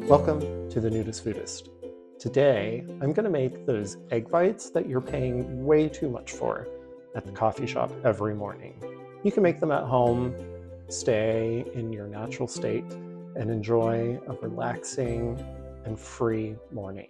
Welcome to the Nudist Foodist. Today, I'm going to make those egg bites that you're paying way too much for at the coffee shop every morning. You can make them at home, stay in your natural state, and enjoy a relaxing and free morning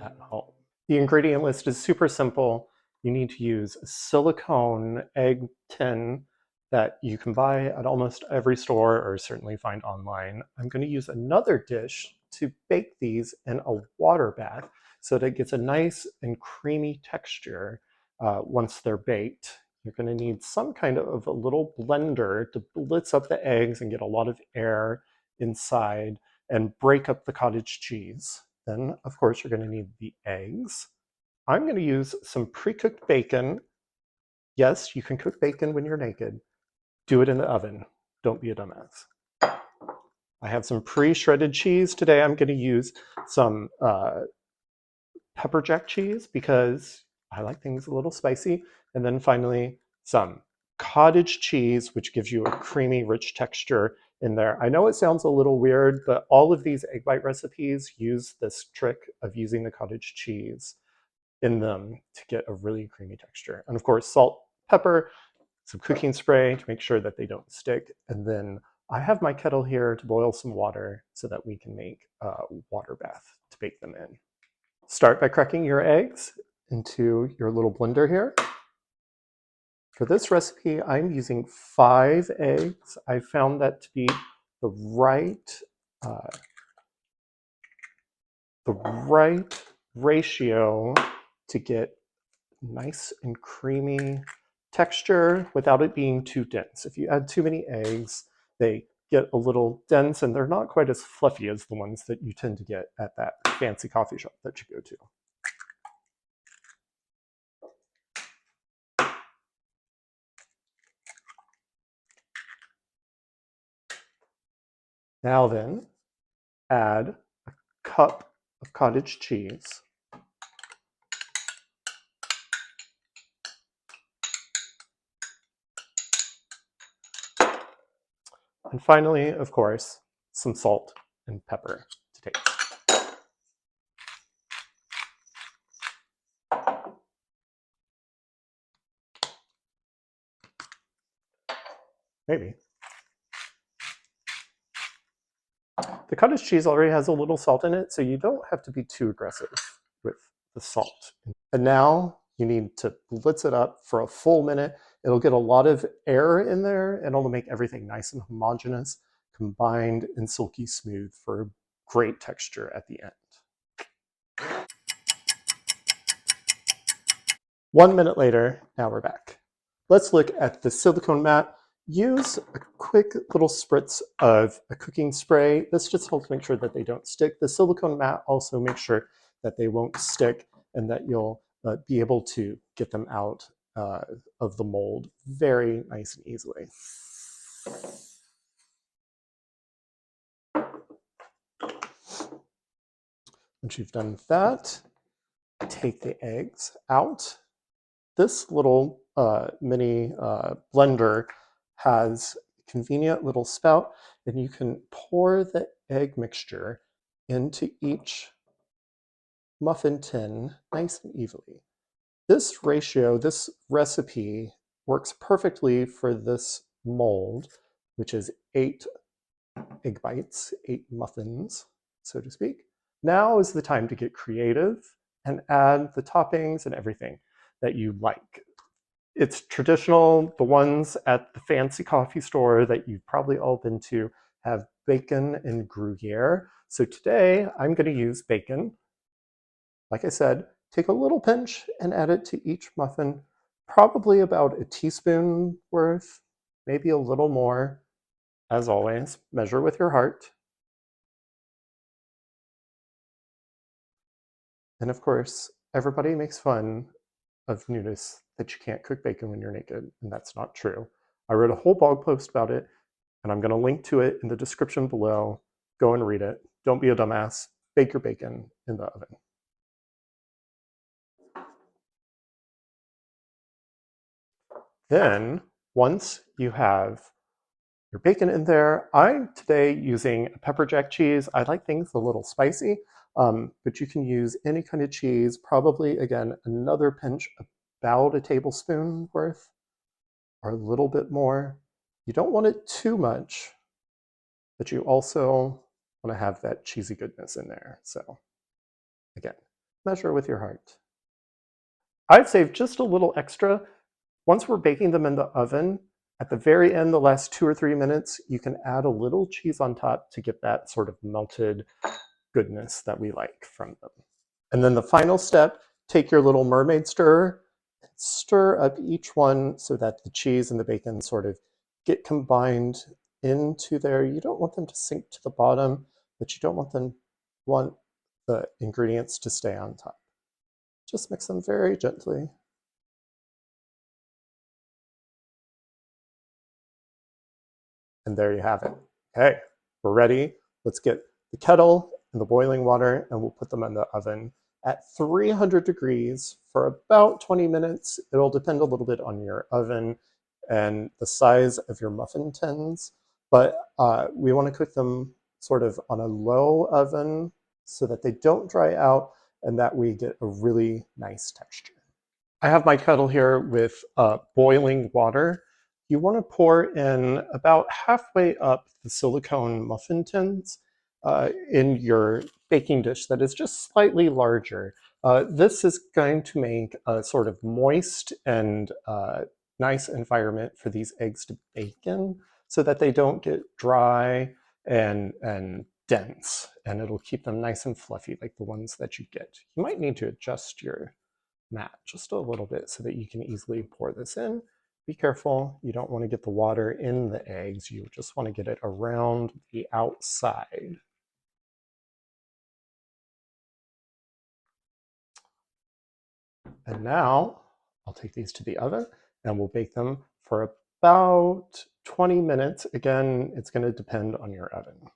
at home. The ingredient list is super simple. You need to use a silicone egg tin that you can buy at almost every store or certainly find online. I'm going to use another dish to bake these in a water bath so that it gets a nice and creamy texture once they're baked. You're going to need some kind of a little blender to blitz up the eggs and get a lot of air inside and break up the cottage cheese. Then, of course, you're going to need the eggs. I'm going to use some pre-cooked bacon. Yes, you can cook bacon when you're naked. Do it in the oven. Don't be a dumbass. I have some pre-shredded cheese. Today I'm going to use some pepper jack cheese because I like things a little spicy. And then finally, some cottage cheese, which gives you a creamy, rich texture in there. I know it sounds a little weird, but all of these egg bite recipes use this trick of using the cottage cheese in them to get a really creamy texture. And of course, salt, pepper, some cooking spray to make sure that they don't stick. And then I have my kettle here to boil some water so that we can make a water bath to bake them in. Start by cracking your eggs into your little blender here. For this recipe, I'm using 5 eggs. I found that to be the right ratio to get nice and creamy texture without it being too dense. If you add too many eggs, they get a little dense and they're not quite as fluffy as the ones that you tend to get at that fancy coffee shop that you go to. Now then, add a cup of cottage cheese. And finally, of course, some salt and pepper to taste. Maybe. The cottage cheese already has a little salt in it, so you don't have to be too aggressive with the salt. And now you need to blitz it up for a full minute. It'll get a lot of air in there and it'll make everything nice and homogeneous, combined and silky smooth for great texture at the end. 1 minute later, now we're back. Let's look at the silicone mat. Use a quick little spritz of a cooking spray. This just helps make sure that they don't stick. The silicone mat also makes sure that they won't stick and that you'll be able to get them out of the mold very nice and easily. Once you've done that, take the eggs out. This little mini blender has a convenient little spout, and you can pour the egg mixture into each muffin tin nice and evenly. This ratio, this recipe works perfectly for this mold, which is 8 egg bites, 8 muffins, so to speak. Now is the time to get creative and add the toppings and everything that you like. It's traditional. The ones at the fancy coffee store that you've probably all been to have bacon and Gruyere. So today I'm going to use bacon. Like I said, take a little pinch and add it to each muffin, probably about a teaspoon worth, maybe a little more. As always, measure with your heart. And of course, everybody makes fun of nudists that you can't cook bacon when you're naked, and that's not true. I wrote a whole blog post about it, and I'm going to link to it in the description below. Go and read it. Don't be a dumbass. Bake your bacon in the oven. Then, once you have your bacon in there. I'm today using a pepper jack cheese. I like things a little spicy, but you can use any kind of cheese, probably, again, another pinch, about a tablespoon worth, or a little bit more. You don't want it too much, but you also want to have that cheesy goodness in there. So again, measure with your heart. I'd save just a little extra. Once we're baking them in the oven, at the very end, the last 2 or 3 minutes, you can add a little cheese on top to get that sort of melted goodness that we like from them. And then the final step, take your little mermaid stirrer and stir up each one so that the cheese and the bacon sort of get combined into there. You don't want them to sink to the bottom, but you don't want the ingredients to stay on top. Just mix them very gently. And there you have it. Okay, we're ready. Let's get the kettle and the boiling water, and we'll put them in the oven at 300 degrees for about 20 minutes. It'll depend a little bit on your oven and the size of your muffin tins, but we want to cook them sort of on a low oven so that they don't dry out and that we get a really nice texture. I have my kettle here with boiling water. You want to pour in about halfway up the silicone muffin tins in your baking dish that is just slightly larger. This is going to make a sort of moist and nice environment for these eggs to bake in so that they don't get dry and dense, and it'll keep them nice and fluffy like the ones that you get. You might need to adjust your mat just a little bit so that you can easily pour this in. Be careful, you don't want to get the water in the eggs, you just want to get it around the outside. And now I'll take these to the oven and we'll bake them for about 20 minutes. Again, it's going to depend on your oven.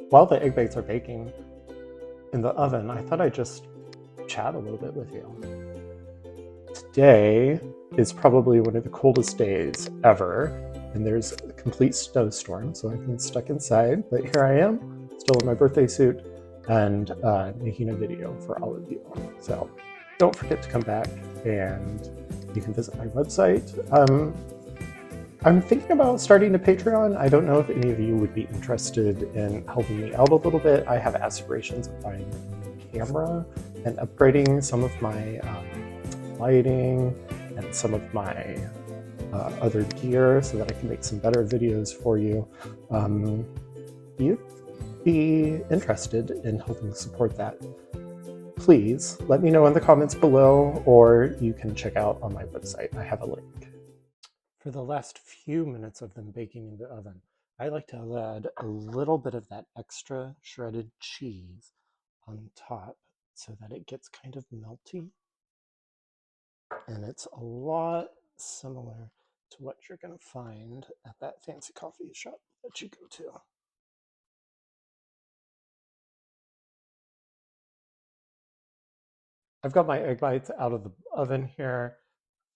While the egg bites are baking in the oven, I thought I'd just chat a little bit with you. Today is probably one of the coldest days ever, and there's a complete snowstorm, so I've been stuck inside, but here I am, still in my birthday suit, and making a video for all of you. So don't forget to come back, and you can visit my website. I'm thinking about starting a Patreon. I don't know if any of you would be interested in helping me out a little bit. I have aspirations of buying a new camera and upgrading some of my lighting and some of my other gear so that I can make some better videos for you. You'd be interested in helping support that, please let me know in the comments below, or you can check out on my website. I have a link. For the last few minutes of them baking in the oven, I like to add a little bit of that extra shredded cheese on top so that it gets kind of melty. And it's a lot similar to what you're going to find at that fancy coffee shop that you go to. I've got my egg bites out of the oven here.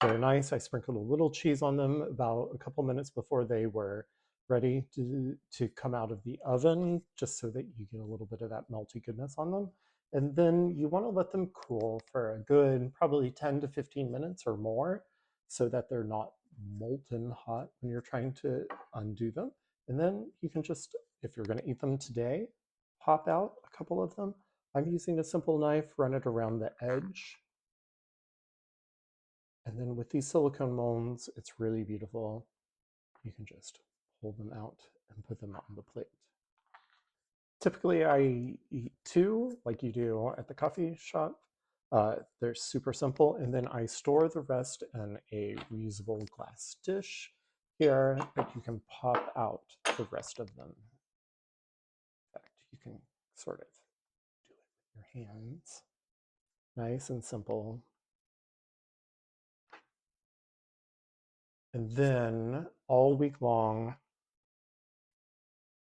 They're nice. I sprinkled a little cheese on them about a couple minutes before they were ready to come out of the oven, just so that you get a little bit of that melty goodness on them. And then you want to let them cool for a good probably 10 to 15 minutes or more so that they're not molten hot when you're trying to undo them. And then you can just, if you're going to eat them today, pop out a couple of them. I'm using a simple knife, run it around the edge. And then with these silicone molds, it's really beautiful. You can just pull them out and put them on the plate. Typically, I eat two, like you do at the coffee shop. They're super simple, and then I store the rest in a reusable glass dish here, but you can pop out the rest of them. In fact, you can sort of do it with your hands. Nice and simple. And then all week long,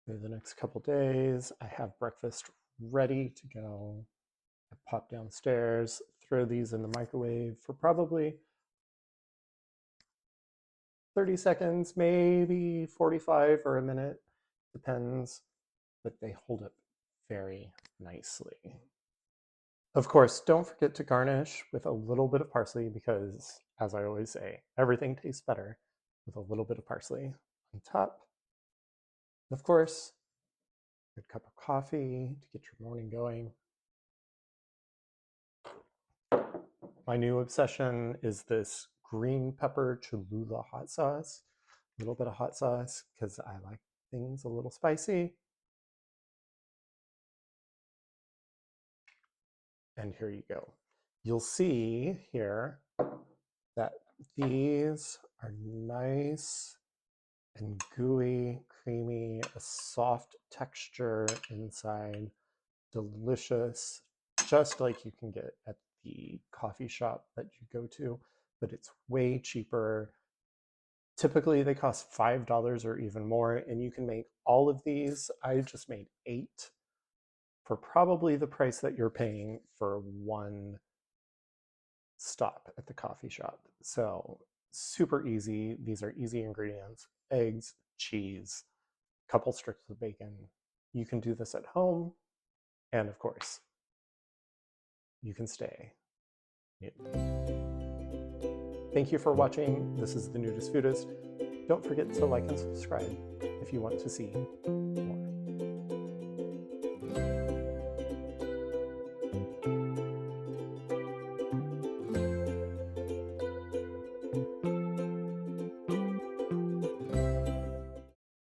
for the next couple days, I have breakfast ready to go. I pop downstairs, throw these in the microwave for probably 30 seconds, maybe 45 or a minute, depends, but they hold up very nicely. Of course, don't forget to garnish with a little bit of parsley because, as I always say, everything tastes better with a little bit of parsley on top. Of course, a good cup of coffee to get your morning going. My new obsession is this green pepper Cholula hot sauce. A little bit of hot sauce because I like things a little spicy. And here you go. You'll see here that these are nice and gooey, creamy, a soft texture inside, delicious, just like you can get at the coffee shop that you go to, but it's way cheaper. Typically they cost $5 or even more, and you can make all of these. I just made 8 for probably the price that you're paying for one stop at the coffee shop. So super easy. These are easy ingredients: eggs, cheese, a couple strips of bacon. You can do this at home, and of course, you can stay new. Thank you for watching. This is the Nudist Foodist. Don't forget to like and subscribe if you want to see more.